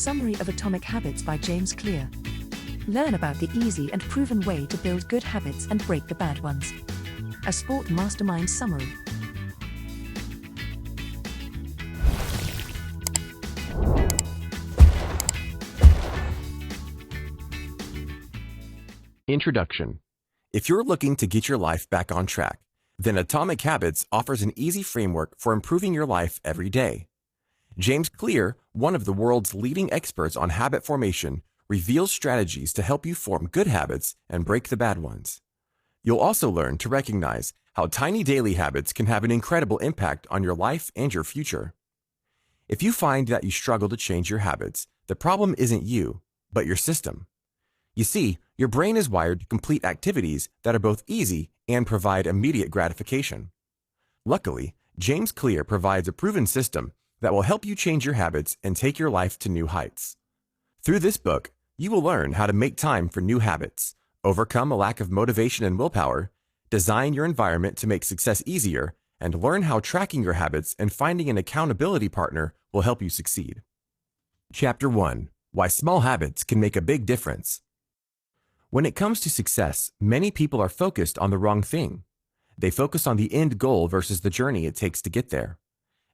Summary of Atomic Habits by James Clear. Learn about the easy and proven way to build good habits and break the bad ones. A Sport Mastermind Summary. Introduction. If you're looking to get your life back on track, then Atomic Habits offers an easy framework for improving your life every day. James Clear, one of the world's leading experts on habit formation, reveals strategies to help you form good habits and break the bad ones. You'll also learn to recognize how tiny daily habits can have an incredible impact on your life and your future. If you find that you struggle to change your habits, the problem isn't you, but your system. You see, your brain is wired to complete activities that are both easy and provide immediate gratification. Luckily, James Clear provides a proven system that will help you change your habits and take your life to new heights. Through this book, you will learn how to make time for new habits, overcome a lack of motivation and willpower, design your environment to make success easier, and learn how tracking your habits and finding an accountability partner will help you succeed. Chapter 1. Why Small Habits Can Make a Big Difference. When it comes to success, many people are focused on the wrong thing. They focus on the end goal versus the journey it takes to get there,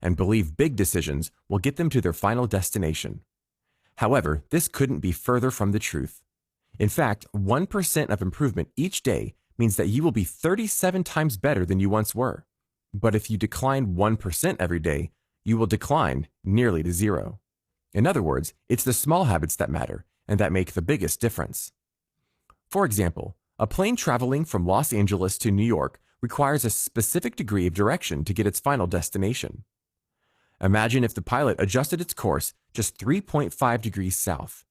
and believe big decisions will get them to their final destination. However, this couldn't be further from the truth. In fact, 1% of improvement each day means that you will be 37 times better than you once were. But if you decline 1% every day, you will decline nearly to zero. In other words, it's the small habits that matter and that make the biggest difference. For example, a plane traveling from Los Angeles to New York requires a specific degree of direction to get its final destination. Imagine if the pilot adjusted its course just 3.5 degrees south.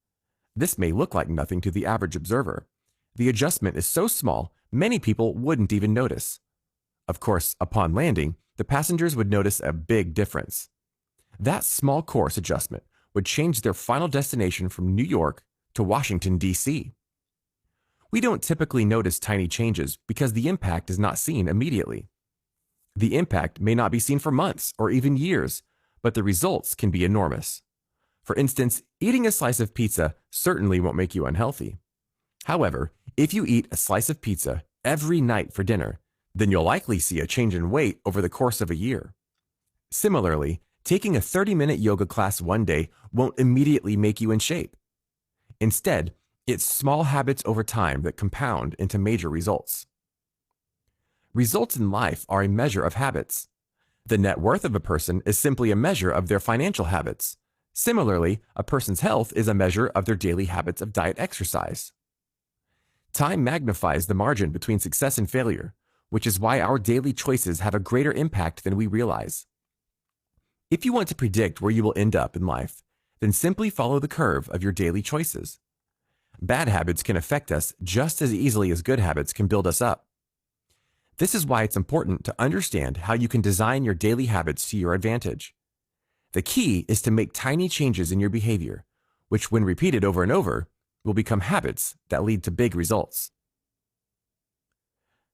This may look like nothing to the average observer. The adjustment is so small, many people wouldn't even notice. Of course, upon landing, the passengers would notice a big difference. That small course adjustment would change their final destination from New York to Washington, D.C. We don't typically notice tiny changes because the impact is not seen immediately. The impact may not be seen for months or even years, but the results can be enormous. For instance, eating a slice of pizza certainly won't make you unhealthy. However, if you eat a slice of pizza every night for dinner, then you'll likely see a change in weight over the course of a year. Similarly, taking a 30-minute yoga class one day won't immediately make you in shape. Instead, it's small habits over time that compound into major results. Results in life are a measure of habits. The net worth of a person is simply a measure of their financial habits. Similarly, a person's health is a measure of their daily habits of diet exercise. Time magnifies the margin between success and failure, which is why our daily choices have a greater impact than we realize. If you want to predict where you will end up in life, then simply follow the curve of your daily choices. Bad habits can affect us just as easily as good habits can build us up. This is why it's important to understand how you can design your daily habits to your advantage. The key is to make tiny changes in your behavior, which when repeated over and over, will become habits that lead to big results.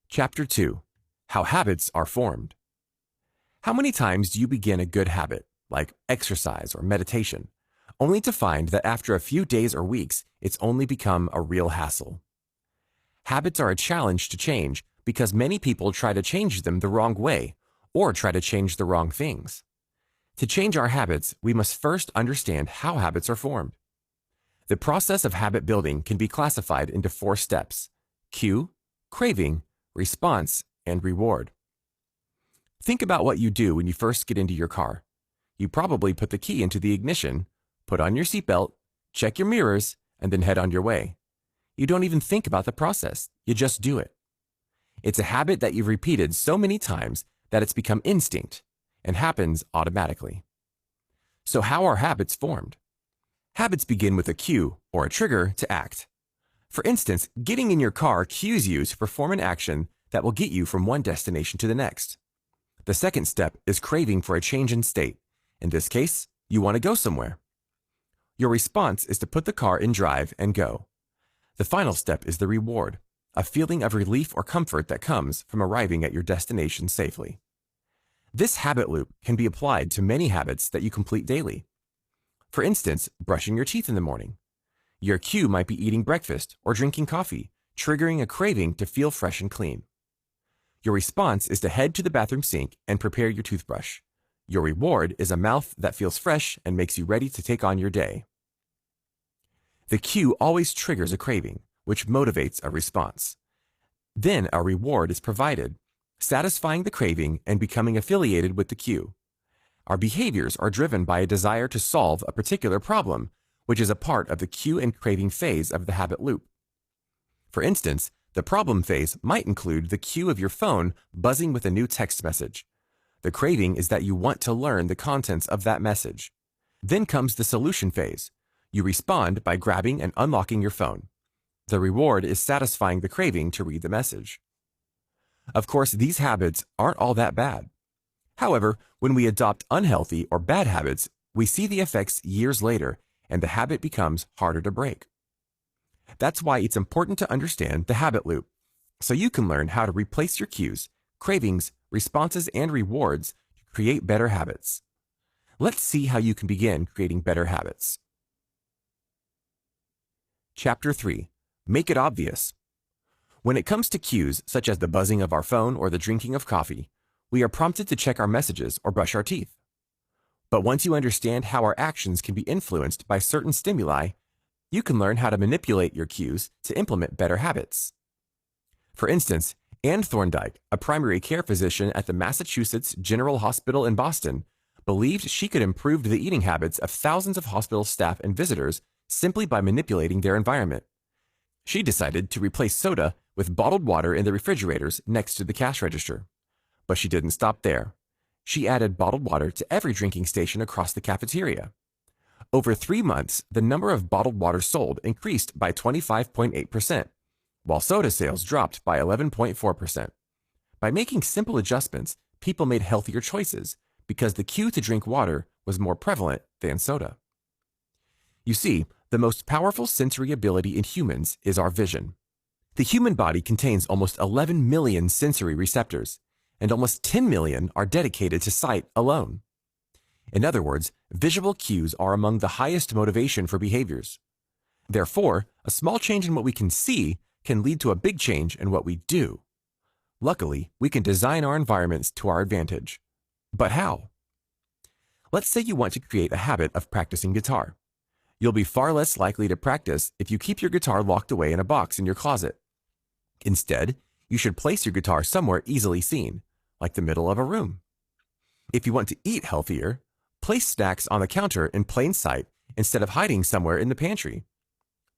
Chapter 2. How Habits Are Formed. How many times do you begin a good habit, like exercise or meditation, only to find that after a few days or weeks, it's only become a real hassle? Habits are a challenge to change because many people try to change them the wrong way or try to change the wrong things. To change our habits, we must first understand how habits are formed. The process of habit building can be classified into 4 steps: cue, craving, response, and reward. Think about what you do when you first get into your car. You probably put the key into the ignition, put on your seatbelt, check your mirrors, and then head on your way. You don't even think about the process, you just do it. It's a habit that you've repeated so many times that it's become instinct and happens automatically. So how are habits formed? Habits begin with a cue or a trigger to act. For instance, getting in your car cues you to perform an action that will get you from one destination to the next. The second step is craving for a change in state. In this case, you want to go somewhere. Your response is to put the car in drive and go. The final step is the reward, a feeling of relief or comfort that comes from arriving at your destination safely. This habit loop can be applied to many habits that you complete daily. For instance, brushing your teeth in the morning. Your cue might be eating breakfast or drinking coffee, triggering a craving to feel fresh and clean. Your response is to head to the bathroom sink and prepare your toothbrush. Your reward is a mouth that feels fresh and makes you ready to take on your day. The cue always triggers a craving, which motivates a response. Then a reward is provided, satisfying the craving and becoming affiliated with the cue. Our behaviors are driven by a desire to solve a particular problem, which is a part of the cue and craving phase of the habit loop. For instance, the problem phase might include the cue of your phone buzzing with a new text message. The craving is that you want to learn the contents of that message. Then comes the solution phase. You respond by grabbing and unlocking your phone. The reward is satisfying the craving to read the message. Of course, these habits aren't all that bad. However, when we adopt unhealthy or bad habits, we see the effects years later, and the habit becomes harder to break. That's why it's important to understand the habit loop, so you can learn how to replace your cues, cravings, responses, and rewards to create better habits. Let's see how you can begin creating better habits. Chapter 3. Make it obvious. When it comes to cues, such as the buzzing of our phone or the drinking of coffee, we are prompted to check our messages or brush our teeth. But once you understand how our actions can be influenced by certain stimuli, you can learn how to manipulate your cues to implement better habits. For instance, Anne Thorndike, a primary care physician at the Massachusetts General Hospital in Boston, believed she could improve the eating habits of thousands of hospital staff and visitors simply by manipulating their environment. She decided to replace soda with bottled water in the refrigerators next to the cash register. But she didn't stop there. She added bottled water to every drinking station across the cafeteria. Over 3 months, the number of bottled water sold increased by 25.8%, while soda sales dropped by 11.4%. By making simple adjustments, people made healthier choices because the cue to drink water was more prevalent than soda. You see, the most powerful sensory ability in humans is our vision. The human body contains almost 11 million sensory receptors, and almost 10 million are dedicated to sight alone. In other words, visual cues are among the highest motivation for behaviors. Therefore, a small change in what we can see can lead to a big change in what we do. Luckily, we can design our environments to our advantage. But how? Let's say you want to create a habit of practicing guitar. You'll be far less likely to practice if you keep your guitar locked away in a box in your closet. Instead, you should place your guitar somewhere easily seen, like the middle of a room. If you want to eat healthier, place snacks on the counter in plain sight instead of hiding somewhere in the pantry.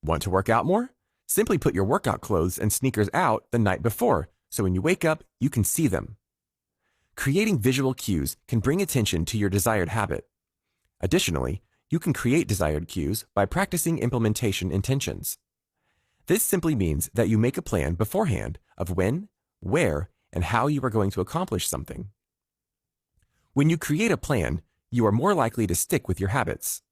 Want to work out more? Simply put your workout clothes and sneakers out the night before, so when you wake up, you can see them. Creating visual cues can bring attention to your desired habit. Additionally, you can create desired cues by practicing implementation intentions. This simply means that you make a plan beforehand of when, where, and how you are going to accomplish something. When you create a plan, you are more likely to stick with your habits.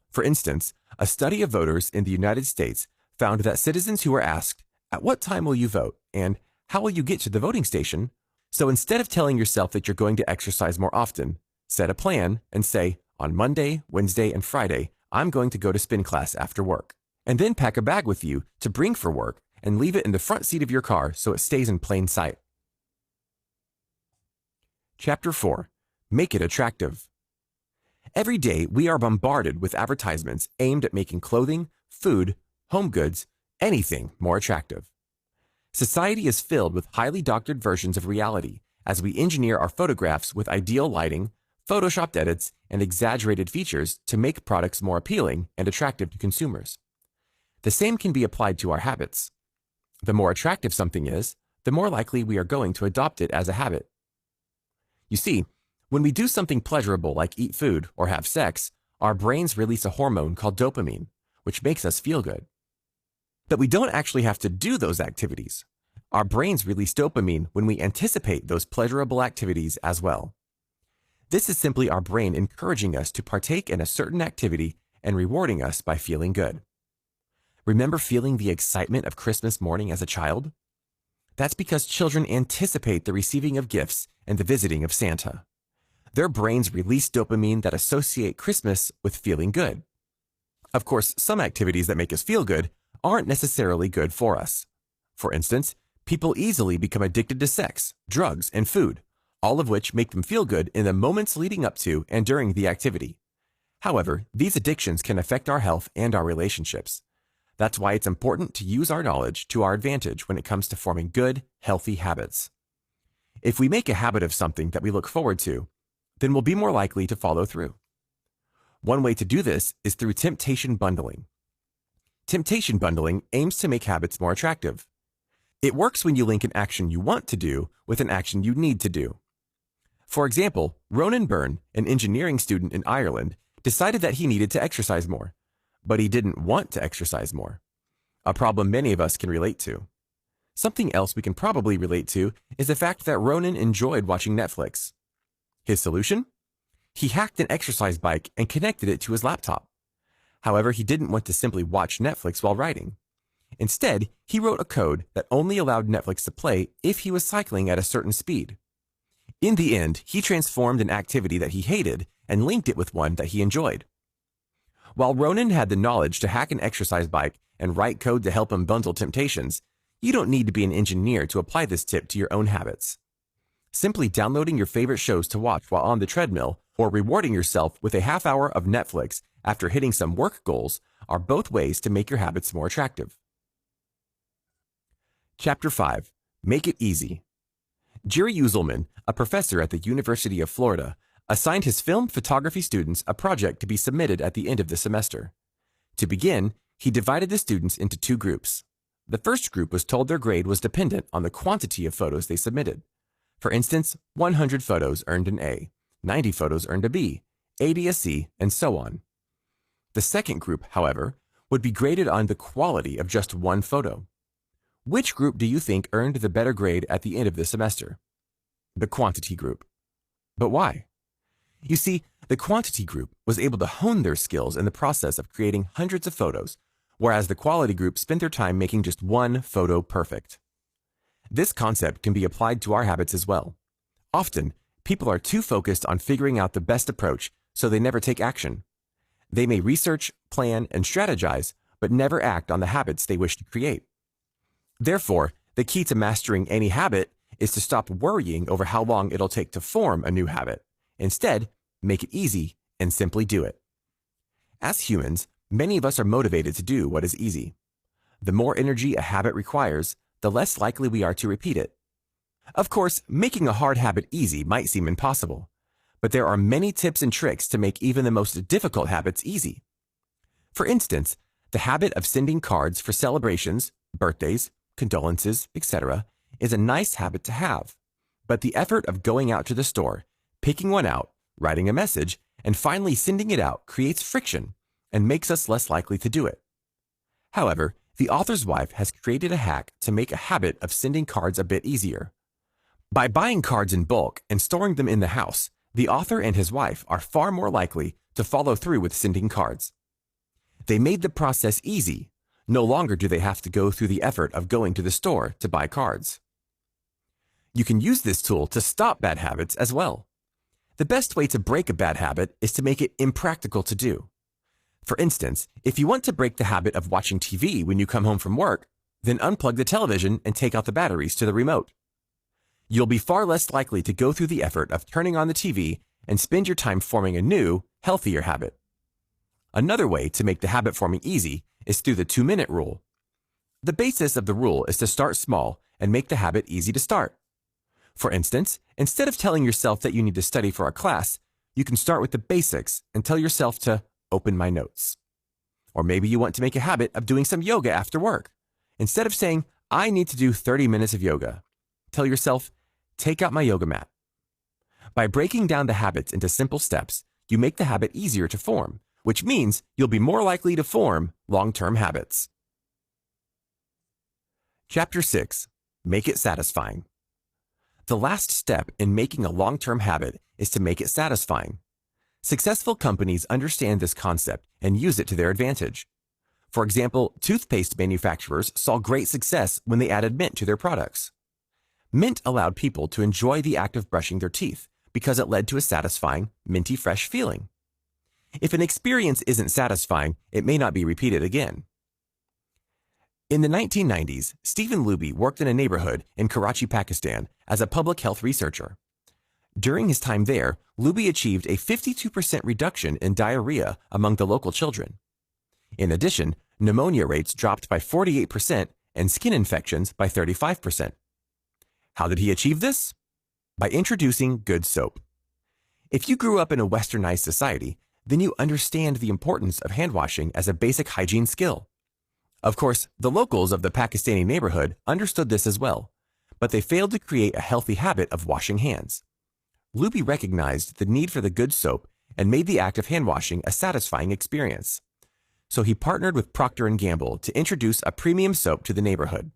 For instance, a study of voters in the United States found that citizens who were asked, "At what time will you vote?" and "How will you get to the voting station?" So instead of telling yourself that you're going to exercise more often, set a plan and say, "On Monday, Wednesday, and Friday, I'm going to go to spin class after work." And then pack a bag with you to bring for work and leave it in the front seat of your car so it stays in plain sight. Chapter 4. Make it attractive. Every day, we are bombarded with advertisements aimed at making clothing, food, home goods, anything more attractive. Society is filled with highly doctored versions of reality as we engineer our photographs with ideal lighting, photoshopped edits, and exaggerated features to make products more appealing and attractive to consumers. The same can be applied to our habits. The more attractive something is, the more likely we are going to adopt it as a habit. You see, when we do something pleasurable like eat food or have sex, our brains release a hormone called dopamine, which makes us feel good. But we don't actually have to do those activities. Our brains release dopamine when we anticipate those pleasurable activities as well. This is simply our brain encouraging us to partake in a certain activity and rewarding us by feeling good. Remember feeling the excitement of Christmas morning as a child? That's because children anticipate the receiving of gifts and the visiting of Santa. Their brains release dopamine that associate Christmas with feeling good. Of course, some activities that make us feel good aren't necessarily good for us. For instance, people easily become addicted to sex, drugs, and food, all of which make them feel good in the moments leading up to and during the activity. However, these addictions can affect our health and our relationships. That's why it's important to use our knowledge to our advantage when it comes to forming good, healthy habits. If we make a habit of something that we look forward to, then we'll be more likely to follow through. One way to do this is through temptation bundling. Temptation bundling aims to make habits more attractive. It works when you link an action you want to do with an action you need to do. For example, Ronan Byrne, an engineering student in Ireland, decided that he needed to exercise more, but he didn't want to exercise more, a problem many of us can relate to. Something else we can probably relate to is the fact that Ronan enjoyed watching Netflix. His solution? He hacked an exercise bike and connected it to his laptop. However, he didn't want to simply watch Netflix while riding. Instead, he wrote a code that only allowed Netflix to play if he was cycling at a certain speed. In the end, he transformed an activity that he hated and linked it with one that he enjoyed. While Ronan had the knowledge to hack an exercise bike and write code to help him bundle temptations, you don't need to be an engineer to apply this tip to your own habits. Simply downloading your favorite shows to watch while on the treadmill or rewarding yourself with a half hour of Netflix after hitting some work goals are both ways to make your habits more attractive. Chapter 5. Make it easy. Jerry Uselman, a professor at the University of Florida, assigned his film photography students a project to be submitted at the end of the semester. To begin, he divided the students into two groups. The first group was told their grade was dependent on the quantity of photos they submitted. For instance, 100 photos earned an A, 90 photos earned a B, 80 a C, and so on. The second group, however, would be graded on the quality of just one photo. Which group do you think earned the better grade at the end of the semester? The quantity group. But why? You see, the quantity group was able to hone their skills in the process of creating hundreds of photos, whereas the quality group spent their time making just one photo perfect. This concept can be applied to our habits as well. Often, people are too focused on figuring out the best approach, so they never take action. They may research, plan, and strategize, but never act on the habits they wish to create. Therefore, the key to mastering any habit is to stop worrying over how long it'll take to form a new habit. Instead, make it easy and simply do it. As humans, many of us are motivated to do what is easy. The more energy a habit requires, the less likely we are to repeat it. Of course, making a hard habit easy might seem impossible, but there are many tips and tricks to make even the most difficult habits easy. For instance, the habit of sending cards for celebrations, birthdays, condolences, etc. is a nice habit to have, but the effort of going out to the store, picking one out, writing a message, and finally sending it out creates friction and makes us less likely to do it. However, the author's wife has created a hack to make a habit of sending cards a bit easier. By buying cards in bulk and storing them in the house, the author and his wife are far more likely to follow through with sending cards. They made the process easy. No longer do they have to go through the effort of going to the store to buy cards. You can use this tool to stop bad habits as well. The best way to break a bad habit is to make it impractical to do. For instance, if you want to break the habit of watching TV when you come home from work, then unplug the television and take out the batteries to the remote. You'll be far less likely to go through the effort of turning on the TV and spend your time forming a new, healthier habit. Another way to make the habit forming easy is through the 2-minute rule. The basis of the rule is to start small and make the habit easy to start. For instance, instead of telling yourself that you need to study for a class, you can start with the basics and tell yourself to open my notes. Or maybe you want to make a habit of doing some yoga after work. Instead of saying, I need to do 30 minutes of yoga, tell yourself, take out my yoga mat. By breaking down the habits into simple steps, you make the habit easier to form, which means you'll be more likely to form long-term habits. Chapter 6. Make it satisfying. The last step in making a long-term habit is to make it satisfying. Successful companies understand this concept and use it to their advantage. For example, toothpaste manufacturers saw great success when they added mint to their products. Mint allowed people to enjoy the act of brushing their teeth because it led to a satisfying, minty fresh feeling. If an experience isn't satisfying, it may not be repeated again. In the 1990s, Stephen Luby worked in a neighborhood in Karachi, Pakistan as a public health researcher. During his time there, Luby achieved a 52% reduction in diarrhea among the local children. In addition, pneumonia rates dropped by 48% and skin infections by 35%. How did he achieve this? By introducing good soap. If you grew up in a westernized society, then you understand the importance of hand washing as a basic hygiene skill. Of course, the locals of the Pakistani neighborhood understood this as well, but they failed to create a healthy habit of washing hands. Luby recognized the need for the good soap and made the act of hand washing a satisfying experience. So he partnered with Procter & Gamble to introduce a premium soap to the neighborhood.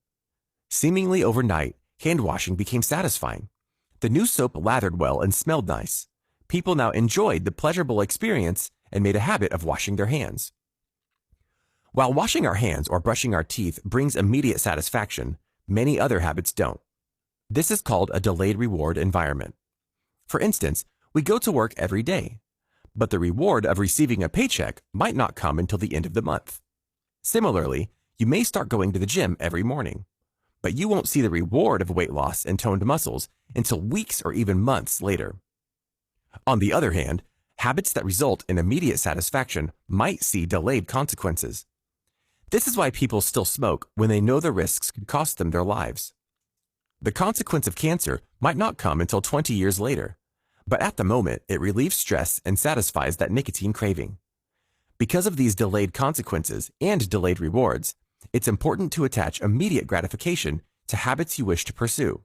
Seemingly overnight, hand washing became satisfying. The new soap lathered well and smelled nice. People now enjoyed the pleasurable experience and made a habit of washing their hands. While washing our hands or brushing our teeth brings immediate satisfaction, many other habits don't. This is called a delayed reward environment. For instance, we go to work every day, but the reward of receiving a paycheck might not come until the end of the month. Similarly, you may start going to the gym every morning, but you won't see the reward of weight loss and toned muscles until weeks or even months later. On the other hand, habits that result in immediate satisfaction might see delayed consequences. This is why people still smoke when they know the risks could cost them their lives. The consequence of cancer might not come until 20 years later, but at the moment it relieves stress and satisfies that nicotine craving. Because of these delayed consequences and delayed rewards, it's important to attach immediate gratification to habits you wish to pursue.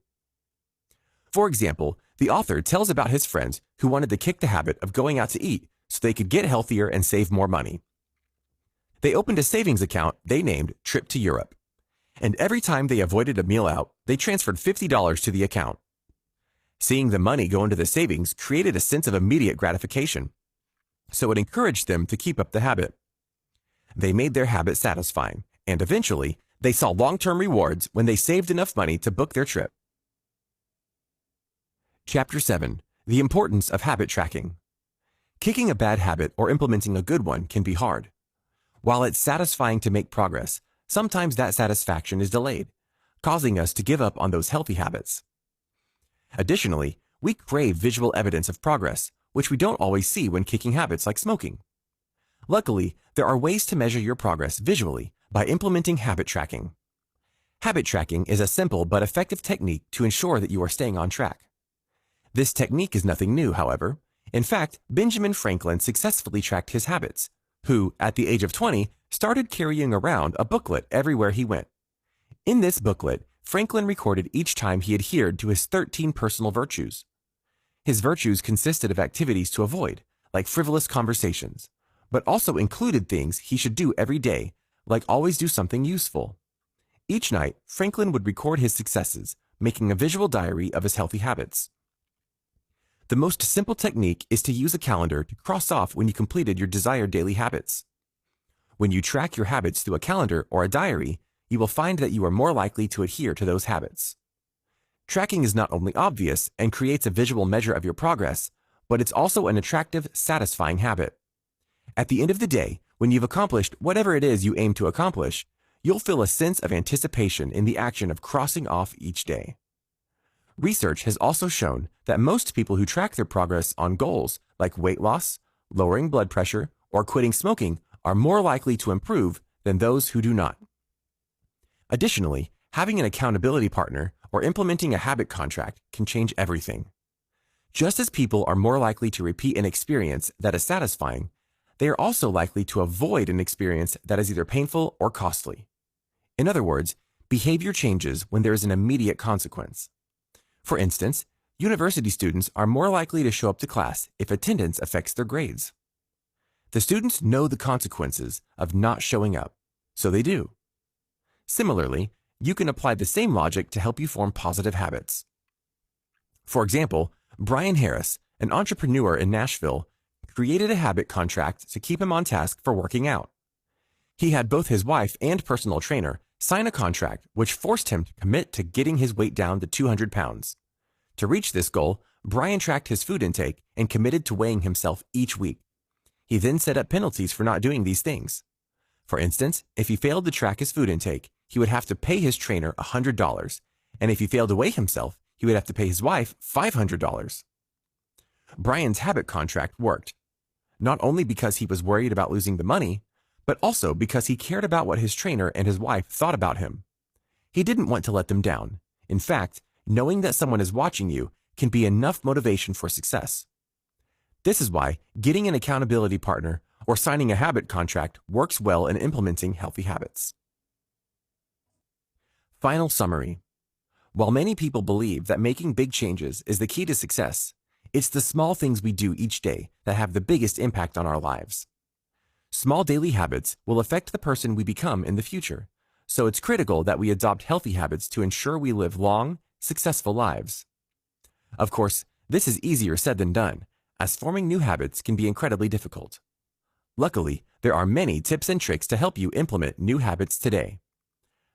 For example, the author tells about his friends who wanted to kick the habit of going out to eat so they could get healthier and save more money. They opened a savings account they named Trip to Europe, and every time they avoided a meal out, they transferred $50 to the account. Seeing the money go into the savings created a sense of immediate gratification, so it encouraged them to keep up the habit. They made their habit satisfying, and eventually, they saw long-term rewards when they saved enough money to book their trip. Chapter 7. The Importance of Habit Tracking. Kicking a bad habit or implementing a good one can be hard. While it's satisfying to make progress, sometimes that satisfaction is delayed, causing us to give up on those healthy habits. Additionally, we crave visual evidence of progress, which we don't always see when kicking habits like smoking. Luckily, there are ways to measure your progress visually by implementing habit tracking. Habit tracking is a simple but effective technique to ensure that you are staying on track. This technique is nothing new, however. In fact, Benjamin Franklin successfully tracked his habits, who, at the age of 20, started carrying around a booklet everywhere he went. In this booklet, Franklin recorded each time he adhered to his 13 personal virtues. His virtues consisted of activities to avoid, like frivolous conversations, but also included things he should do every day, like always do something useful. Each night, Franklin would record his successes, making a visual diary of his healthy habits. The most simple technique is to use a calendar to cross off when you completed your desired daily habits. When you track your habits through a calendar or a diary, you will find that you are more likely to adhere to those habits. Tracking is not only obvious and creates a visual measure of your progress, but it's also an attractive, satisfying habit. At the end of the day, when you've accomplished whatever it is you aim to accomplish, you'll feel a sense of anticipation in the action of crossing off each day. Research has also shown that most people who track their progress on goals like weight loss, lowering blood pressure, or quitting smoking are more likely to improve than those who do not. Additionally, having an accountability partner or implementing a habit contract can change everything. Just as people are more likely to repeat an experience that is satisfying, they are also likely to avoid an experience that is either painful or costly. In other words, behavior changes when there is an immediate consequence. For instance, university students are more likely to show up to class if attendance affects their grades. The students know the consequences of not showing up, so they do. Similarly, you can apply the same logic to help you form positive habits. For example, Brian Harris, an entrepreneur in Nashville, created a habit contract to keep him on task for working out. He had both his wife and personal trainer sign a contract which forced him to commit to getting his weight down to 200 pounds. To reach this goal, Brian tracked his food intake and committed to weighing himself each week. He then set up penalties for not doing these things. For instance, if he failed to track his food intake, he would have to pay his trainer $100, and if he failed to weigh himself, he would have to pay his wife $500. Brian's habit contract worked, not only because he was worried about losing the money, but also because he cared about what his trainer and his wife thought about him. He didn't want to let them down. In fact, knowing that someone is watching you can be enough motivation for success. This is why getting an accountability partner or signing a habit contract works well in implementing healthy habits. Final summary. While many people believe that making big changes is the key to success, it's the small things we do each day that have the biggest impact on our lives. Small daily habits will affect the person we become in the future, so it's critical that we adopt healthy habits to ensure we live long, successful lives. Of course, this is easier said than done, as forming new habits can be incredibly difficult. Luckily, there are many tips and tricks to help you implement new habits today.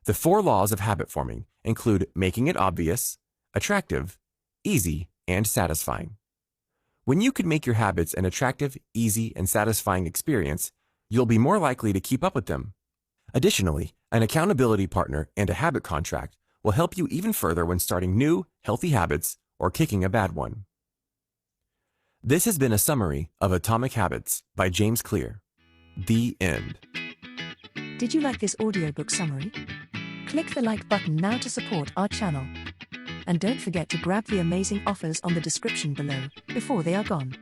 The 4 laws of habit forming include making it obvious, attractive, easy, and satisfying. When you can make your habits an attractive, easy, and satisfying experience, you'll be more likely to keep up with them. Additionally, an accountability partner and a habit contract will help you even further when starting new, healthy habits or kicking a bad one. This has been a summary of Atomic Habits by James Clear. The end. Did you like this audiobook summary? Click the like button now to support our channel. And don't forget to grab the amazing offers on the description below before they are gone.